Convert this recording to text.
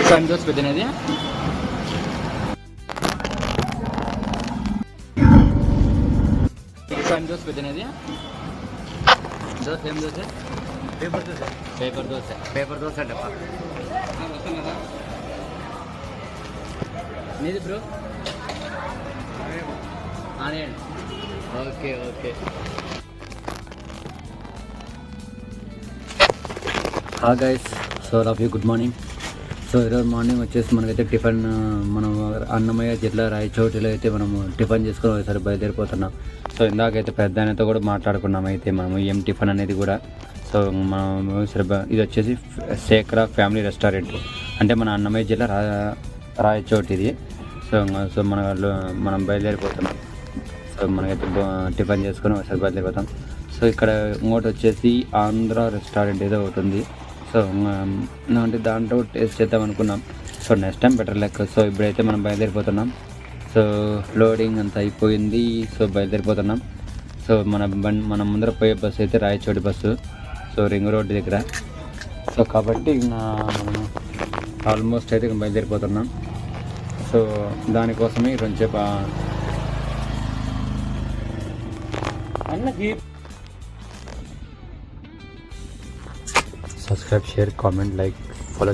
Sun dosa పెద్దనేది sun dosa పెద్దనేది dosa ఏం dosa paper dosa అంటప్ప నీది bro onion okay hi guys so of you good morning. So ఈరోజు morning వచ్చేసి మనకైతే టిఫిన్ మనం అన్నమయ్య జిల్లా రాయచోటిలో అయితే మనము టిఫిన్ చేసుకొని ఒకసారి బయలుదేరిపోతున్నాం. సో ఇందాకైతే పెద్ద ఆయనతో కూడా మాట్లాడుకున్నాం అయితే మనము ఏం టిఫిన్ అనేది కూడా. సో మనం ఇది వచ్చేసి శేఖర ఫ్యామిలీ రెస్టారెంట్ అంటే మన అన్నమయ్య జిల్లా రాయచోటి ఇది. సో మనం బయలుదేరిపోతున్నాం. సో మనకైతే టిఫిన్ చేసుకొని ఒకసారి బయలుదేరిపోతాం. సో ఇక్కడ ఇంకోటి వచ్చేసి ఆంధ్ర రెస్టారెంట్ ఏదో ఒకటి ఉంది. సో అంటే దాంట్లో టేస్ట్ చేద్దాం అనుకున్నాం. సో నెక్స్ట్ టైం బెటర్ లెక్క. సో ఇప్పుడైతే మనం బయలుదేరిపోతున్నాం. సో లోడింగ్ అంతా అయిపోయింది. సో బయలుదేరిపోతున్నాం. సో మన ముందర పోయే బస్సు అయితే Rayachoti bus. So ring road దగ్గర. సో కాబట్టి మనం ఆల్మోస్ట్ అయితే బయలుదేరిపోతున్నాం. సో దానికోసమే కొంచెంసేపు అన్నకి subscribe, share, comment, like, follow.